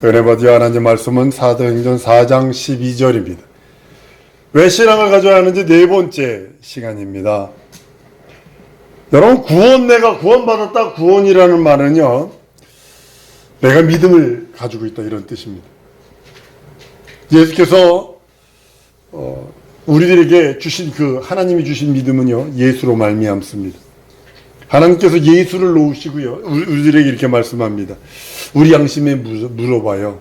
은혜받이 하나님 말씀은 사도행전 4장 12절입니다. 왜 신앙을 가져야 하는지 네 번째 시간입니다. 여러분, 내가 구원받았다, 구원이라는 말은요, 내가 믿음을 가지고 있다, 이런 뜻입니다. 예수께서 우리들에게 주신 하나님이 주신 믿음은요, 예수로 말미암습니다. 하나님께서 예수를 놓으시고요, 우리들에게 이렇게 말씀합니다. 우리 양심에 물어봐요.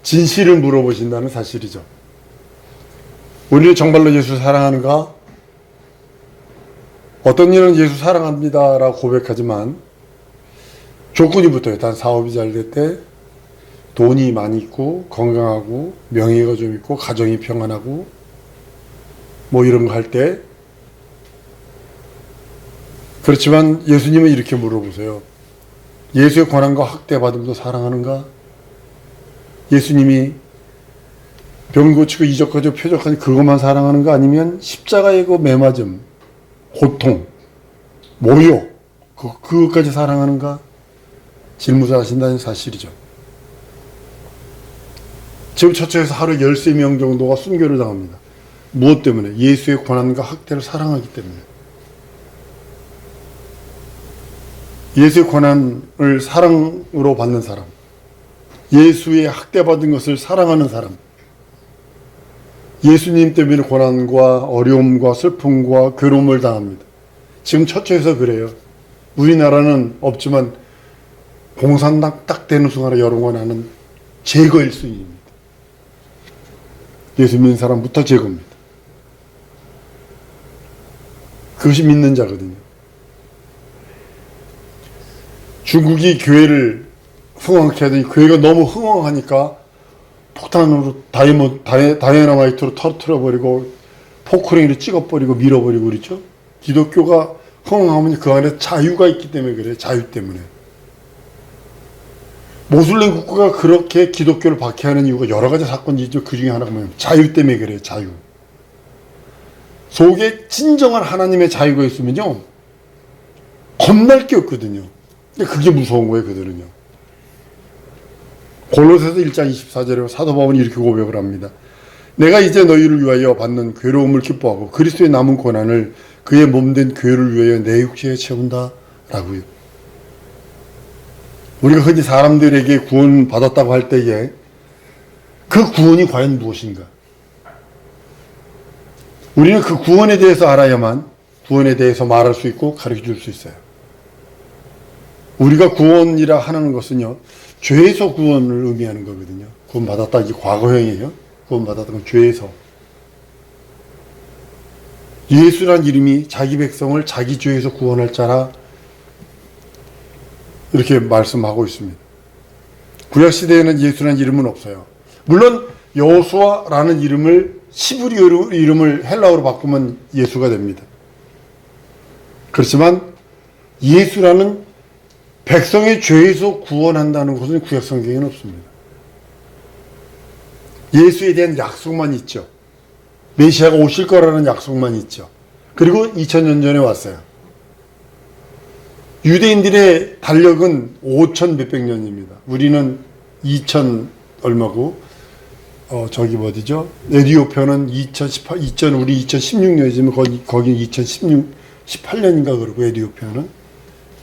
진실을 물어보신다는 사실이죠. 우리는 정말로 예수를 사랑하는가? 어떤 이는 예수 사랑합니다 라고 고백하지만 조건이 붙어요. 단 사업이 잘 될 때, 돈이 많이 있고 건강하고 명예가 좀 있고 가정이 평안하고 뭐 이런 거 할 때. 그렇지만 예수님은 이렇게 물어보세요. 예수의 고난과 학대받음도 사랑하는가? 예수님이 병 고치고 이적 가지고 표적하니 그것만 사랑하는가? 아니면 십자가의 매맞음, 고통, 모욕, 그것까지 사랑하는가? 질문하신다는 사실이죠. 지금 처처에서 하루 13명 정도가 순교를 당합니다. 무엇 때문에? 예수의 고난과 학대를 사랑하기 때문에. 예수의 고난을 사랑으로 받는 사람, 예수의 학대받은 것을 사랑하는 사람, 예수님 때문에 고난과 어려움과 슬픔과 괴로움을 당합니다. 지금 처처에서 그래요. 우리나라는 없지만 공산당 딱 되는 순간에 여론과 나는 제거 1순위입니다. 예수 믿는 사람부터 제거입니다. 그것이 믿는 자거든요. 중국이 교회를 흥황케 하더니 교회가 너무 흥황하니까 폭탄으로 다이너마이트로 터뜨려버리고 포크레인으로 찍어버리고 밀어버리고 그렇죠. 기독교가 흥황하면 그 안에 자유가 있기 때문에 그래요. 자유 때문에. 모슬렘 국가가 그렇게 기독교를 박해하는 이유가 여러 가지 사건이 있죠. 그 중에 하나가 뭐냐면 자유 때문에 그래요. 자유. 속에 진정한 하나님의 자유가 있으면요, 겁날 게 없거든요. 그게 무서운 거예요, 그들은요. 골로새서 1장 24절에 사도 바울이 이렇게 고백을 합니다. 내가 이제 너희를 위하여 받는 괴로움을 기뻐하고 그리스도의 남은 고난을 그의 몸된 교회를 위하여 내 육체에 채운다 라고요. 우리가 흔히 사람들에게 구원받았다고 할 때에 그 구원이 과연 무엇인가? 우리는 그 구원에 대해서 알아야만 구원에 대해서 말할 수 있고 가르쳐 줄 수 있어요. 우리가 구원이라 하는 것은요, 죄에서 구원을 의미하는 거거든요. 구원받았다, 이게 과거형이에요. 구원받았던 건 죄에서. 예수란 이름이 자기 백성을 자기 죄에서 구원할 자라 이렇게 말씀하고 있습니다. 구약시대에는 예수란 이름은 없어요. 물론 여호수아라는 이름을 시브리어 이름을 헬라어로 바꾸면 예수가 됩니다. 그렇지만 예수라는 백성의 죄에서 구원한다는 것은 구약 성경에는 없습니다. 예수에 대한 약속만 있죠. 메시아가 오실 거라는 약속만 있죠. 그리고 2000년 전에 왔어요. 유대인들의 달력은 5000 몇백 년입니다. 우리는 2000 얼마고, 저기 어디죠? 에디오피아는 우리 2016년이지만 거기 2018년인가 그러고, 에디오피아는.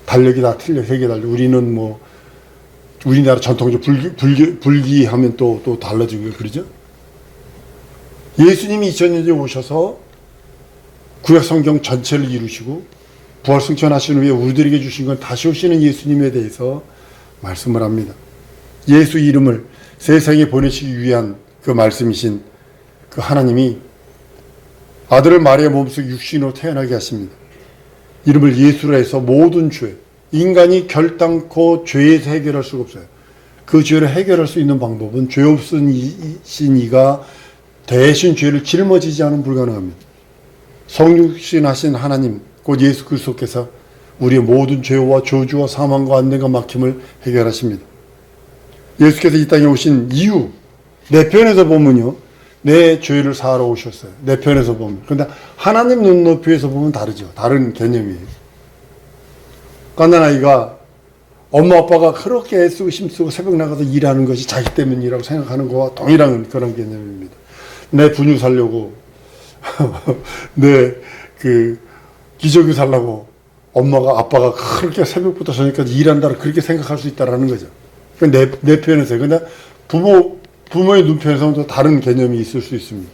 달력이 다 틀려, 세계 달력. 우리는 뭐, 우리나라 전통적 불기 하면 또 달라지고 그러죠? 예수님이 2000년 전에 오셔서 구약 성경 전체를 이루시고, 부활 승천하신 후에 우리들에게 주신 건 다시 오시는 예수님에 대해서 말씀을 합니다. 예수 이름을 세상에 보내시기 위한 그 말씀이신 그 하나님이 아들을 마리아 몸속 육신으로 태어나게 하십니다. 이름을 예수라 해서 모든 죄, 인간이 결단코 죄에서 해결할 수가 없어요. 그 죄를 해결할 수 있는 방법은 죄 없은 이가 대신 죄를 짊어지지 않으면 불가능합니다. 성육신하신 하나님, 곧 예수 그리스도께서 우리의 모든 죄와 저주와 사망과 안den과 막힘을 해결하십니다. 예수께서 이 땅에 오신 이유, 내 편에서 보면요, 내 죄를 사하러 오셨어요. 내 편에서 보면. 그런데 하나님 눈높이에서 보면 다르죠. 다른 개념이에요. 갓난아이가 엄마 아빠가 그렇게 애쓰고 힘쓰고 새벽 나가서 일하는 것이 자기 때문이라고 생각하는 거와 동일한 그런 개념입니다. 내 분유 살려고 내 기저귀 살라고 엄마가 아빠가 그렇게 새벽부터 저녁까지 일한다고 그렇게 생각할 수 있다라는 거죠. 내 편에서. 근데 부모의 눈편에서는 또 다른 개념이 있을 수 있습니다.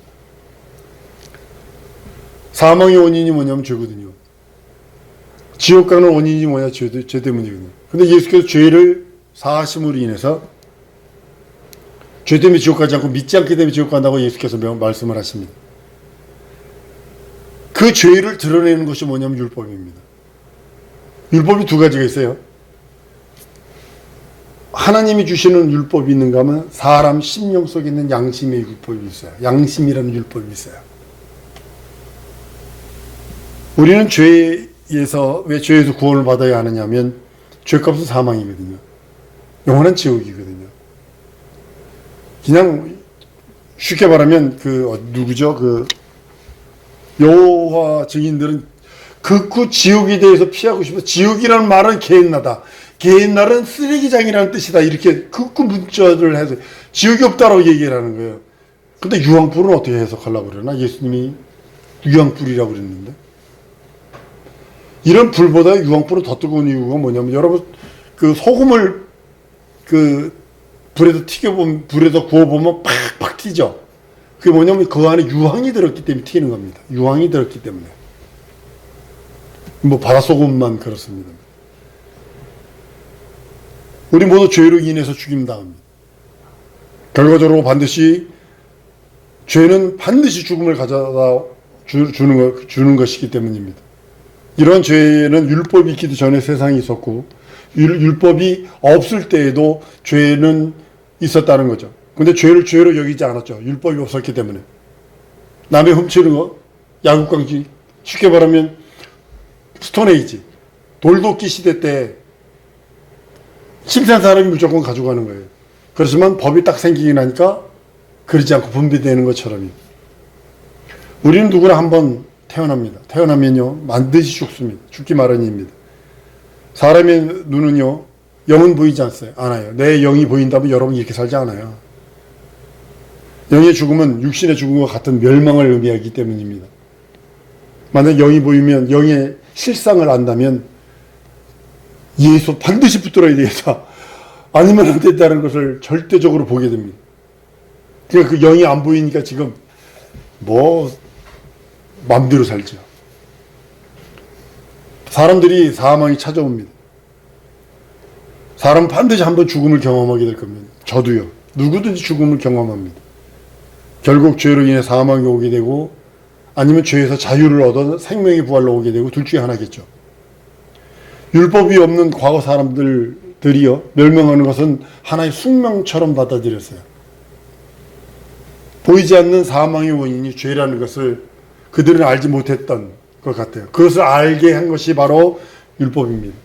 사망의 원인이 뭐냐면 죄거든요. 지옥 가는 원인이 뭐냐? 죄 때문이거든요. 근데 예수께서 죄를 사하심으로 인해서 죄 때문에 지옥 가지 않고 믿지 않기 때문에 지옥 간다고 예수께서 말씀을 하십니다. 그 죄를 드러내는 것이 뭐냐면 율법입니다. 율법이 두 가지가 있어요. 하나님이 주시는 율법이 있는가 하면 사람 심령 속에 있는 양심의 율법이 있어요. 양심이라는 율법이 있어요. 우리는 죄에서 왜 죄에서 구원을 받아야 하느냐면 죄값은 사망이거든요. 영원한 지옥이거든요. 그냥 쉽게 말하면 누구죠? 여호와 증인들은 극구 지옥에 대해서 피하고 싶어. 지옥이라는 말은 개인나다. 개인날은 쓰레기장이라는 뜻이다. 이렇게 극구 문자를 해서 지옥이 없다라고 얘기를 하는 거예요. 근데 유황불은 어떻게 해석하려고 그러나? 예수님이 유황불이라고 그랬는데. 이런 불보다 유황불은 더 뜨거운 이유가 뭐냐면, 여러분, 소금을 불에다 구워보면 팍팍 튀죠? 그게 뭐냐면 그 안에 유황이 들었기 때문에 튀는 겁니다. 유황이 들었기 때문에. 바닷소금만 그렇습니다. 우리 모두 죄로 인해서 죽임당합니다. 결과적으로 죄는 반드시 죽음을 가져다 주는 것이기 때문입니다. 이런 죄는 율법이 있기도 전에 세상에 있었고, 율법이 없을 때에도 죄는 있었다는 거죠. 근데 죄를 죄로 여기지 않았죠. 율법이 없었기 때문에. 남의 훔치는 거, 야구깡지, 쉽게 말하면 스톤에이지, 돌도끼 시대 때 심사한 사람이 무조건 가져가는 거예요. 그렇지만 법이 딱 생기고 나니까 그러지 않고 분배되는 것처럼요. 우리는 누구나 한번 태어납니다. 태어나면요, 반드시 죽습니다. 죽기 마련입니다. 사람의 눈은요, 영은 보이지 않아요. 내 영이 보인다면 여러분 이렇게 살지 않아요. 영의 죽음은 육신의 죽음과 같은 멸망을 의미하기 때문입니다. 만약 영이 보이면, 영의 실상을 안다면 예수 반드시 붙들어야 되겠다. 아니면 안 된다는 것을 절대적으로 보게 됩니다. 그러니까 그 영이 안 보이니까 지금 맘대로 살죠. 사람들이 사망이 찾아옵니다. 사람은 반드시 한번 죽음을 경험하게 될 겁니다. 저도요. 누구든지 죽음을 경험합니다. 결국 죄로 인해 사망이 오게 되고, 아니면 죄에서 자유를 얻어 생명의 부활로 오게 되고, 둘 중에 하나겠죠. 율법이 없는 과거 사람들이요, 멸망하는 것은 하나의 숙명처럼 받아들였어요. 보이지 않는 사망의 원인이 죄라는 것을 그들은 알지 못했던 것 같아요. 그것을 알게 한 것이 바로 율법입니다.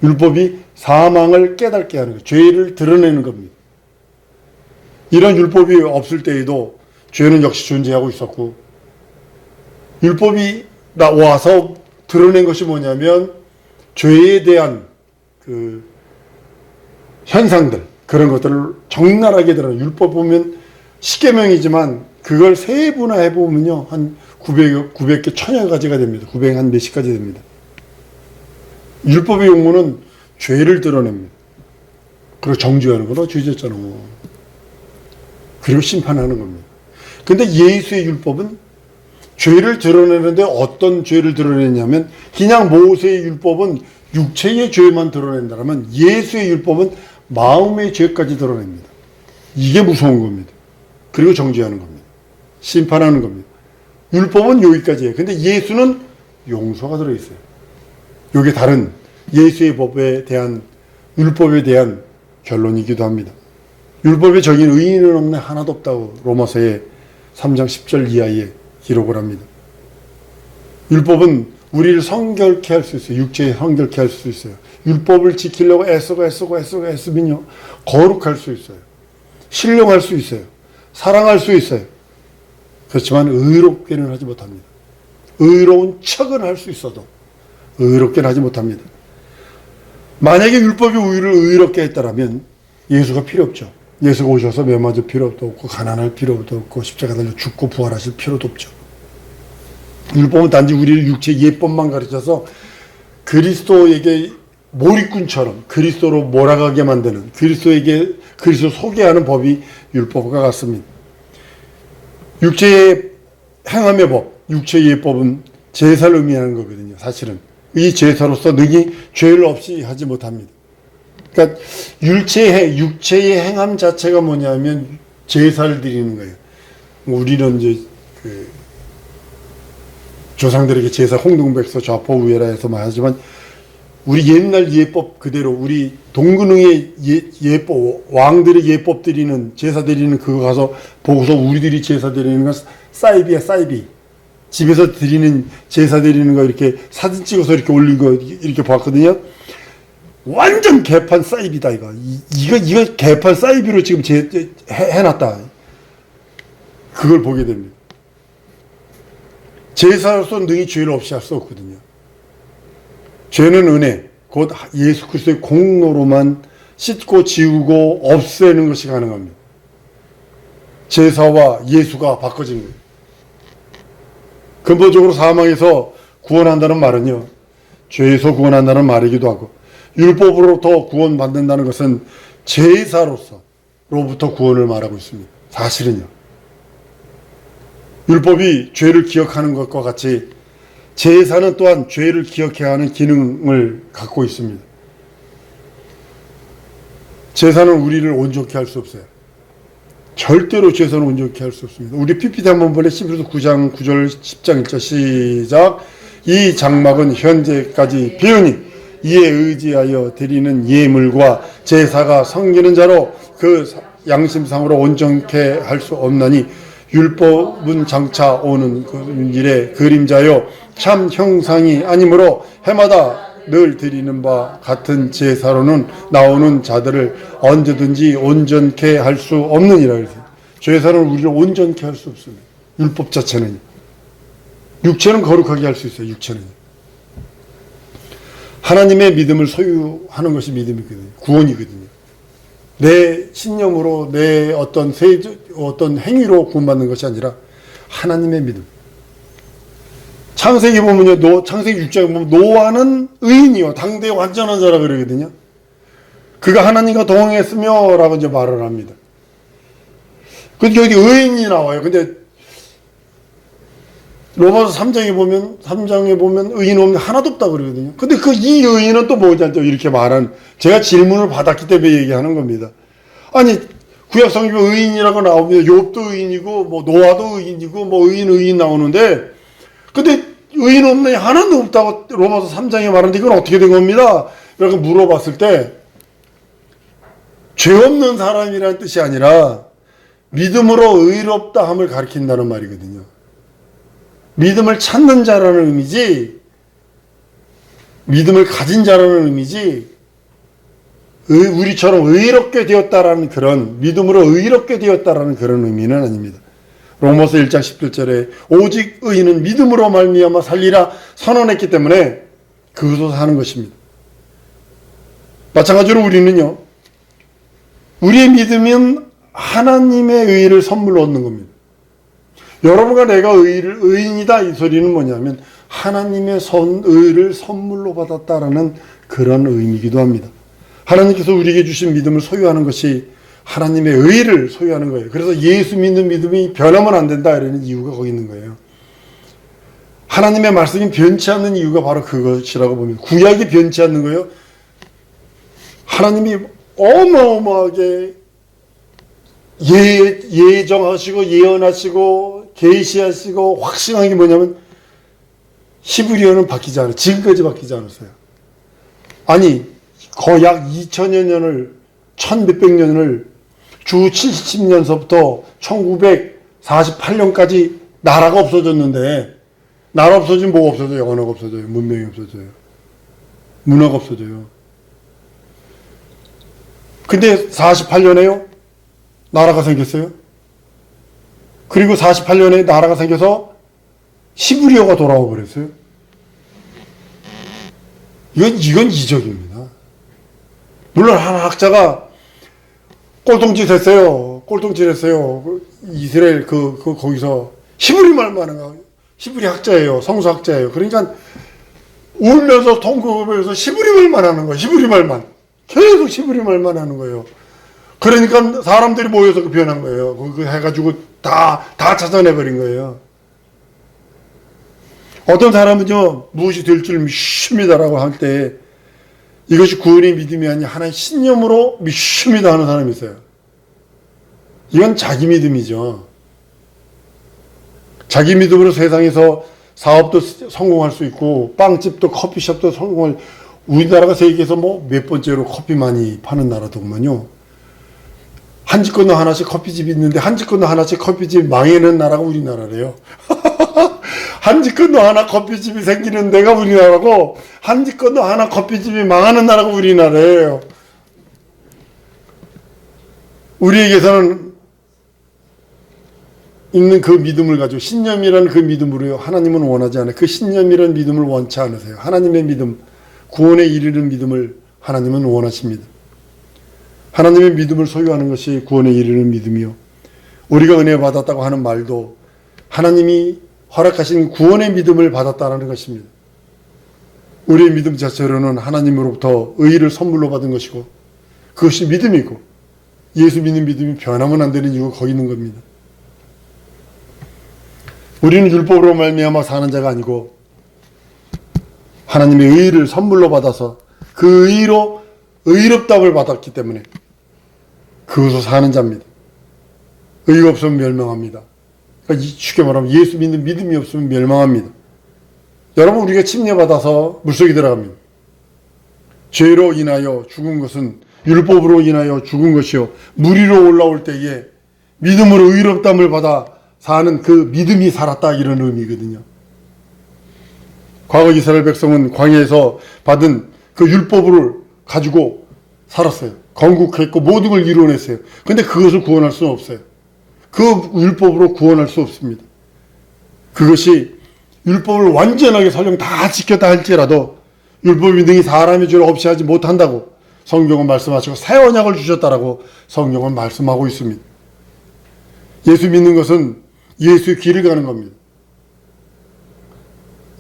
율법이 사망을 깨닫게 하는 것, 죄를 드러내는 겁니다. 이런 율법이 없을 때에도 죄는 역시 존재하고 있었고, 율법이 와서 드러낸 것이 뭐냐면 죄에 대한 현상들, 그런 것들을 적나라하게 드러내요. 율법 보면 10계명이지만 그걸 세분화해 보면요, 한 900개, 1000여 가지가 됩니다. 900 한 몇십 가지 됩니다. 율법의 용무는 죄를 드러냅니다. 그리고 정죄하는 거로 죄졌잖아. 그리고 심판하는 겁니다. 근데 예수의 율법은 죄를 드러내는데 어떤 죄를 드러내냐면, 그냥 모세의 율법은 육체의 죄만 드러낸다면 예수의 율법은 마음의 죄까지 드러냅니다. 이게 무서운 겁니다. 그리고 정죄하는 겁니다. 심판하는 겁니다. 율법은 여기까지예요. 근데 예수는 용서가 들어있어요. 이게 다른 예수의 법에 대한, 율법에 대한 결론이기도 합니다. 율법에 적인 의인은 없네, 하나도 없다고 로마서의 3장 10절 이하에 기록을 합니다. 율법은 우리를 성결케 할 수 있어요. 육체에 성결케 할 수 있어요. 율법을 지키려고 애쓰면요, 거룩할 수 있어요. 신령할 수 있어요. 사랑할 수 있어요. 그렇지만 의롭게는 하지 못합니다. 의로운 척은 할 수 있어도 의롭게는 하지 못합니다. 만약에 율법이 우리를 의롭게 했다라면 예수가 필요 없죠. 예수가 오셔서 매 맞을 필요도 없고 가난할 필요도 없고 십자가 달려 죽고 부활하실 필요도 없죠. 율법은 단지 우리를 육체의 예법만 가르쳐서 그리스도에게 몰입꾼처럼 그리스도로 몰아가게 만드는, 그리스도 소개하는 법이 율법과 같습니다. 육체의 행함의 법, 육체의 예법은 제사를 의미하는 거거든요. 사실은 이 제사로서 능히 죄를 없이 하지 못합니다. 그러니까 육체의 행함 자체가 뭐냐면 제사를 드리는 거예요. 우리는 이제 조상들에게 제사 홍동백서 좌포우회라해서 말하지만 우리 옛날 예법 그대로 우리 동근흥의 예법, 왕들의 예법 드리는 제사 드리는 그거 가서 보고서 우리들이 제사 드리는 건 사이비야, 사이비. 집에서 드리는 제사 드리는 거 이렇게 사진 찍어서 이렇게 올린 거 이렇게 봤거든요. 완전 개판 사이비다 이거. 이거 개판 사이비로 지금 해놨다. 그걸 보게 됩니다. 제사로서 능히 죄를 없이 할 수 없거든요. 죄는 은혜, 곧 예수 그리스도의 공로로만 씻고 지우고 없애는 것이 가능합니다. 제사와 예수가 바꿔진 거예요. 근본적으로 사망에서 구원한다는 말은요, 죄에서 구원한다는 말이기도 하고, 율법으로부터 구원받는다는 것은 제사로부터 구원을 말하고 있습니다. 사실은요. 율법이 죄를 기억하는 것과 같이 제사는 또한 죄를 기억해야 하는 기능을 갖고 있습니다. 제사는 우리를 온전케 할 수 없어요. 절대로 제사는 온전케 할 수 없습니다. 우리 PPT 한번 볼래? 11서 9장 9절 10장 1절 시작. 이 장막은 현재까지 비우니 이에 의지하여 드리는 예물과 제사가 섬기는 자로 그 양심상으로 온전케 할 수 없나니 율법은 장차 오는 그 일의 그림자요 참 형상이 아니므로 해마다 늘 드리는 바 같은 제사로는 나오는 자들을 언제든지 온전케 할 수 없느니라. 그래서 제사는 우리를 온전케 할 수 없습니다. 율법 자체는. 육체는 거룩하게 할 수 있어요. 육체는. 하나님의 믿음을 소유하는 것이 믿음이거든요. 구원이거든요. 내 신념으로 내 어떤 행위로 구원받는 것이 아니라 하나님의 믿음. 창세기 보면요, 창세기 6장에 보면 노아는 의인이요 당대의 완전한 자라 그러거든요. 그가 하나님과 동행했으며 라고 이제 말을 합니다. 근데 여기 의인이 나와요. 근데 로마서 3장에 보면 의인 없는 하나도 없다 그러거든요. 근데 이 의인은 또 뭐냐, 또 이렇게 제가 질문을 받았기 때문에 얘기하는 겁니다. 아니, 구약 성경에 의인이라고 나오면 욥도 의인이고, 뭐 노아도 의인이고, 뭐 의인 나오는데, 근데 의인 없는 하나도 없다고 로마서 3장에 말하는데 이건 어떻게 된 겁니다? 이렇게 물어봤을 때, 죄 없는 사람이라는 뜻이 아니라 믿음으로 의롭다 함을 가리킨다는 말이거든요. 믿음을 찾는 자라는 의미지, 믿음을 가진 자라는 의미지, 우리처럼 의롭게 되었다라는 그런, 믿음으로 의롭게 되었다라는 그런 의미는 아닙니다. 로마서 1장 17절에 오직 의인은 믿음으로 말미암아 살리라 선언했기 때문에 그것으로 사는 것입니다. 마찬가지로 우리는요, 우리의 믿음은 하나님의 의를 선물로 얻는 겁니다. 여러분과 내가 의인이다 이 소리는 뭐냐면 하나님의 의를 선물로 받았다라는 그런 의미이기도 합니다. 하나님께서 우리에게 주신 믿음을 소유하는 것이 하나님의 의를 소유하는 거예요. 그래서 예수 믿는 믿음이 변하면 안 된다 이러는 이유가 거기 있는 거예요. 하나님의 말씀이 변치 않는 이유가 바로 그것이라고 봅니다. 구약이 변치 않는 거예요. 하나님이 어마어마하게 예정하시고 예언하시고 계시하시고 확신한 게 뭐냐면 히브리어는 바뀌지 않아요. 지금까지 바뀌지 않았어요. 아니 거의 약 2000여 년을 1100 년을 주 70년서부터 1948년까지 나라가 없어졌는데 나라 없어지면 뭐가 없어져요? 언어가 없어져요. 문명이 없어져요. 문화가 없어져요. 근데 48년에요? 나라가 생겼어요. 그리고 48년에 나라가 생겨서 히브리어가 돌아와 버렸어요. 이건 이적입니다. 물론 한 학자가 꼴통짓 했어요. 꼴통짓 했어요. 이스라엘 거기서 히브리 말만 하는 거. 히브리 학자예요. 성서학자예요. 그러니까 울면서 통곡하면서 히브리 말만 하는 거예요. 히브리 말만. 계속 히브리 말만 하는 거예요. 그러니까 사람들이 모여서 변한 거예요. 그거 해가지고 다 찾아내버린 거예요. 어떤 사람은요, 무엇이 될 줄 믿습니다라고 할 때 이것이 구원의 믿음이 아닌 하나의 신념으로 믿습니다 하는 사람이 있어요. 이건 자기 믿음이죠. 자기 믿음으로 세상에서 사업도 성공할 수 있고 빵집도 커피숍도 성공할, 우리나라가 세계에서 뭐 몇 번째로 커피 많이 파는 나라더구만요. 한 집 건너 하나씩 커피집이 있는데 한 집 건너 하나씩 커피집이 망해는 나라가 우리나라래요. 한 집 건너 하나 커피집이 생기는 데가 우리나라고 한 집 건너 하나 커피집이 망하는 나라가 우리나라예요. 우리에게서는 있는 그 믿음을 가지고 신념이라는 그 믿음으로요. 하나님은 원하지 않아요. 그 신념이라는 믿음을 원치 않으세요. 하나님의 믿음, 구원에 이르는 믿음을 하나님은 원하십니다. 하나님의 믿음을 소유하는 것이 구원에 이르는 믿음이요. 우리가 은혜 받았다고 하는 말도 하나님이 허락하신 구원의 믿음을 받았다는 것입니다. 우리의 믿음 자체로는 하나님으로부터 의의를 선물로 받은 것이고 그것이 믿음이고 예수 믿는 믿음이 변하면 안 되는 이유가 거기 있는 겁니다. 우리는 율법으로 말미암아 사는 자가 아니고 하나님의 의의를 선물로 받아서 그 의의로 의롭다움을 받았기 때문에 그것으로 사는 자입니다. 의의가 없으면 멸망합니다. 그러니까 쉽게 말하면 예수 믿는 믿음이 없으면 멸망합니다. 여러분, 우리가 침례받아서 물속에 들어갑니다. 죄로 인하여 죽은 것은 율법으로 인하여 죽은 것이요 물 위로 올라올 때에 믿음으로 의롭다움을 받아 사는 그 믿음이 살았다, 이런 의미거든요. 과거 이스라엘 백성은 광야에서 받은 그 율법을 가지고 살았어요. 건국했고 모든 걸 이루어냈어요. 근데 그것을 구원할 수는 없어요. 그 율법으로 구원할 수 없습니다. 그것이 율법을 완전하게 설령 다 지켰다 할지라도 율법이 능히 사람의 죄를 없이 하지 못한다고 성경은 말씀하시고 새 언약을 주셨다라고 성경은 말씀하고 있습니다. 예수 믿는 것은 예수의 길을 가는 겁니다.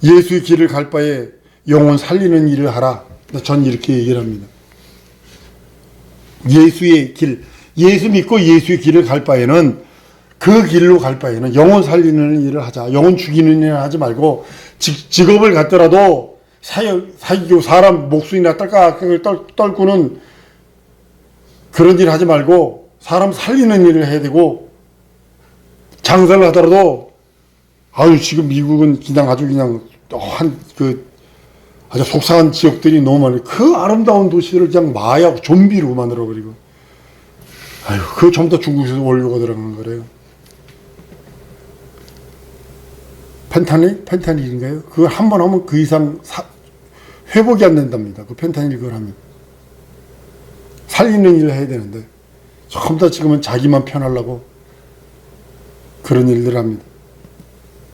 예수의 길을 갈 바에 영혼 살리는 일을 하라. 전 이렇게 얘기를 합니다. 예수의 길, 예수 믿고 예수의 길을 갈 바에는 그 길로 갈 바에는 영혼 살리는 일을 하자. 영혼 죽이는 일을 하지 말고 직업을 갖더라도 사기고 사람 목숨이나 떨구는 그런 일 하지 말고 사람 살리는 일을 해야 되고 장사를 하더라도 지금 미국은 그냥 아주 아주 속상한 지역들이 너무 많아요. 그 아름다운 도시를 그냥 마약 좀비로 만들어버리고 그거 전부 다 중국에서 원료가 들어가는 거래요. 펜타닐인가요? 그걸 한 번 하면 그 이상 회복이 안 된답니다. 그 펜타닐 그걸 하면. 살리는 일을 해야 되는데 전부 다 지금은 자기만 편하려고 그런 일들을 합니다.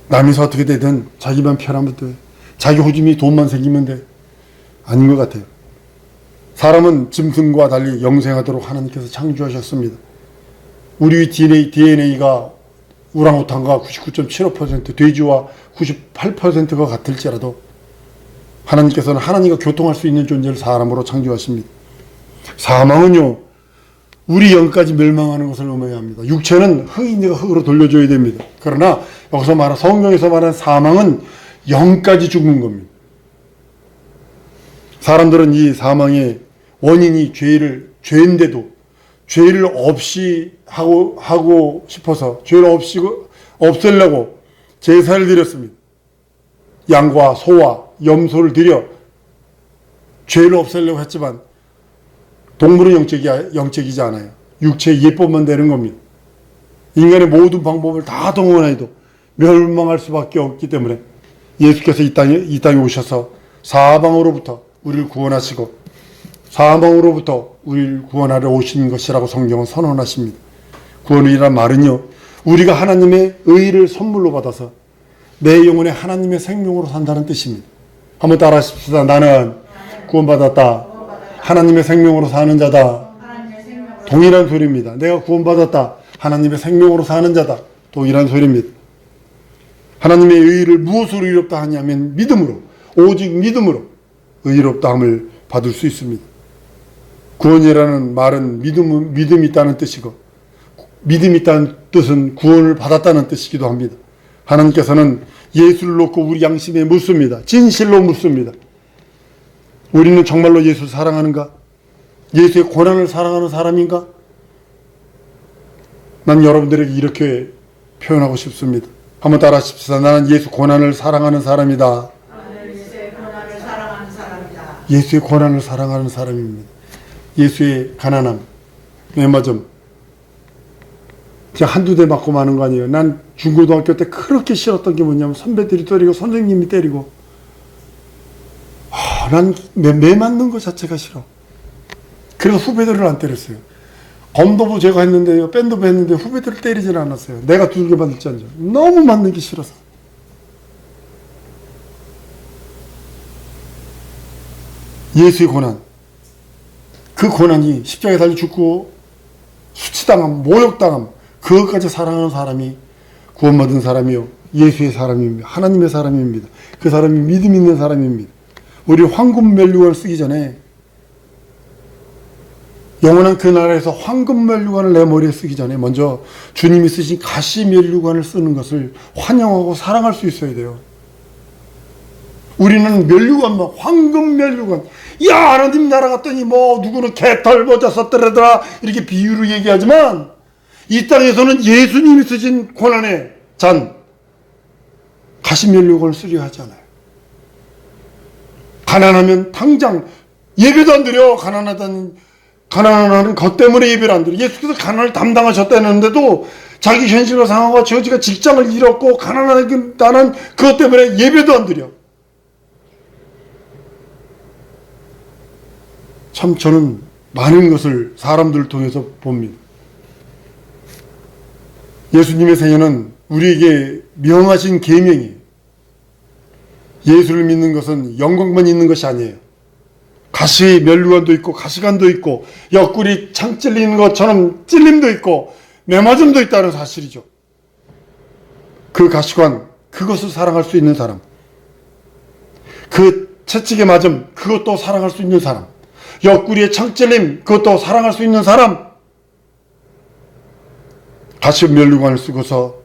남이서 어떻게 되든 자기만 편하면 돼. 자기 호심이 돈만 생기면 돼. 아닌 것 같아요. 사람은 짐승과 달리 영생하도록 하나님께서 창조하셨습니다. 우리 DNA가 우랑우탄과 99.75%, 돼지와 98%가 같을지라도 하나님께서는 하나님과 교통할 수 있는 존재를 사람으로 창조하십니다. 사망은요, 우리 영까지 멸망하는 것을 의미합니다. 육체는 흙이니까 흙으로 돌려줘야 됩니다. 그러나 여기서 성경에서 말하는 사망은 영까지 죽는 겁니다. 사람들은 이 사망의 원인이 죄인데도 죄를 없이 하고 싶어서 죄를 없애려고 제사를 드렸습니다. 양과 소와 염소를 드려 죄를 없애려고 했지만 동물은 영적이지 않아요. 육체의 예법만 되는 겁니다. 인간의 모든 방법을 다 동원해도 멸망할 수밖에 없기 때문에 예수께서 이 땅에 오셔서 사망으로부터 우리를 구원하시고 사망으로부터 우리를 구원하러 오신 것이라고 성경은 선언하십니다. 구원이란 말은요, 우리가 하나님의 의의를 선물로 받아서 내 영혼에 하나님의 생명으로 산다는 뜻입니다. 한번 따라 하십시다. 나는 구원받았다. 하나님의 생명으로 사는 자다. 하나님의 생명으로 동일한 소리입니다. 내가 구원받았다. 하나님의 생명으로 사는 자다. 동일한 소리입니다. 하나님의 의의를 무엇으로 의롭다 하냐면 믿음으로, 오직 믿음으로 의롭다함을 받을 수 있습니다. 구원이라는 말은 믿음이 있다는 뜻이고, 믿음이 있다는 뜻은 구원을 받았다는 뜻이기도 합니다. 하나님께서는 예수를 놓고 우리 양심에 묻습니다. 진실로 묻습니다. 우리는 정말로 예수를 사랑하는가? 예수의 고난을 사랑하는 사람인가? 난 여러분들에게 이렇게 표현하고 싶습니다. 한번 따라 하십시다. 나는 예수 고난을 사랑하는 사람이다. 나는 예수의 고난을 사랑하는 사람이다. 예수의 고난을 사랑하는 사람입니다. 예수의 가난함, 매맞음, 그냥 한두 대 맞고 마는 거 아니에요. 난 중고등학교 때 그렇게 싫었던 게 뭐냐면 선배들이 때리고 선생님이 때리고, 난 매 맞는 것 자체가 싫어. 그래서 후배들을 안 때렸어요. 검도부 제가 했는데, 밴드부 했는데 후배들을 때리질 않았어요. 내가 두들겨 맞을지 않죠. 너무 맞는 게 싫어서. 예수의 고난, 그 고난이 십자가에 달려 죽고 수치당함, 모욕당함, 그것까지 사랑하는 사람이 구원받은 사람이요, 예수의 사람입니다. 하나님의 사람입니다. 그 사람이 믿음 있는 사람입니다. 우리 황금 면류관을 쓰기 전에, 영원한 그 나라에서 황금 면류관을 내 머리에 쓰기 전에 먼저 주님이 쓰신 가시 면류관을 쓰는 것을 환영하고 사랑할 수 있어야 돼요. 우리는 면류관만, 황금 면류관, 야 하나님 나라 갔더니 뭐 누구는 개털 모자 썼더라더라 이렇게 비유로 얘기하지만, 이 땅에서는 예수님이 쓰신 고난의 잔, 가시 면류관을 쓰려 하지 않아요. 가난하면 당장 예배도 안 드려. 가난하는 것 때문에 예배를 안 드려. 예수께서 가난을 담당하셨다는데도 자기 현실과 상황과 저지가 직장을 잃었고 가난하다는 그것 때문에 예배도 안 드려. 참 저는 많은 것을 사람들을 통해서 봅니다. 예수님의 생애는 우리에게 명하신 계명이에요. 예수를 믿는 것은 영광만 있는 것이 아니에요. 가시 면류관도 있고 가시관도 있고 옆구리 창 찔리는 것처럼 찔림도 있고 매맞음도 있다는 사실이죠. 그 가시관, 그것을 사랑할 수 있는 사람, 그 채찍에 맞음, 그것도 사랑할 수 있는 사람, 옆구리에 창 찔림, 그것도 사랑할 수 있는 사람, 가시 면류관을 쓰고서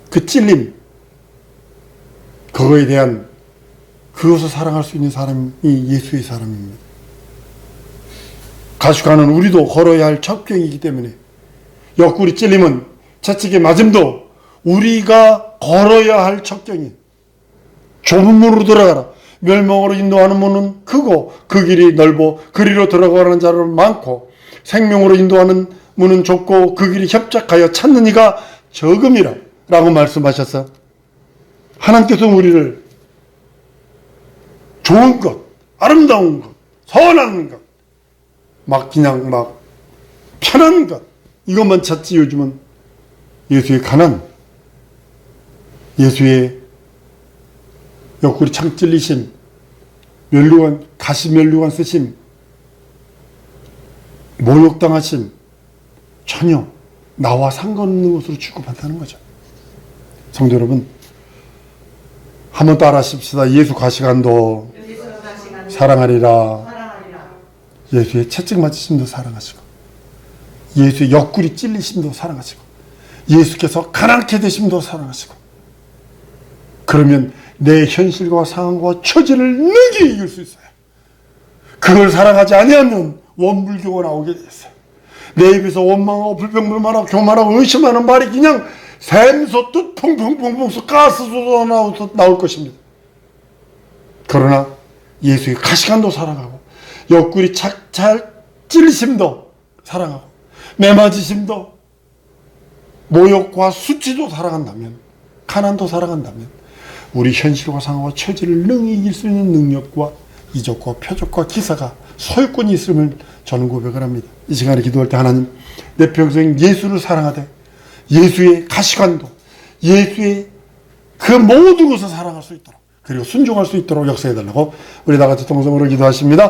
그 찔림, 그거에 대한 그것을 사랑할 수 있는 사람이 예수의 사람입니다. 가시관은 우리도 걸어야 할 첩경이기 때문에, 옆구리 찔림은, 채찍에 맞음도 우리가 걸어야 할 첩경이에요. 좁은 문으로 들어가라. 멸망으로 인도하는 문은 크고 그 길이 넓어 그리로 들어가는 자는 많고, 생명으로 인도하는 문은 좁고 그 길이 협착하여 찾는 이가 적음이라 라고 말씀하셔서, 하나님께서 우리를 좋은 것, 아름다운 것, 선한 것, 그냥 편한 것, 이것만 찾지. 요즘은 예수의 가난, 예수의 옆구리 창 찔리심, 면류관, 가시 면류관 쓰심, 모욕당하심, 전혀 나와 상관없는 것으로 취급한다는 거죠. 성도 여러분, 한번 따라 하십시다. 예수 가시관도 사랑하리라. 예수의 채찍 맞으심도 사랑하시고, 예수의 옆구리 찔리심도 사랑하시고, 예수께서 가난케 되심도 사랑하시고, 그러면 내 현실과 상황과 처지를 능히 이길 수 있어요. 그걸 사랑하지 아니하면 원불교가 나오게 됐어요. 내 입에서 원망하고 불평불만하고 교만하고 의심하는 말이 그냥 샘솟듯 퐁퐁퐁퐁 가스 쏟아 나올 것입니다. 그러나 예수의 가시관도 사랑하고, 옆구리 잘 찔리심도 사랑하고, 매맞으심도, 모욕과 수치도 사랑한다면, 가난도 사랑한다면, 우리 현실과 상황과 처지를 능히 이길 수 있는 능력과 이적과 표적과 기사가 소유권이 있음을 저는 고백을 합니다. 이 시간에 기도할 때, 하나님, 내 평생 예수를 사랑하되 예수의 가시관도, 예수의 그 모든 것을 사랑할 수 있도록, 그리고 순종할 수 있도록 역사해달라고 우리 다 같이 동성으로 기도하십니다.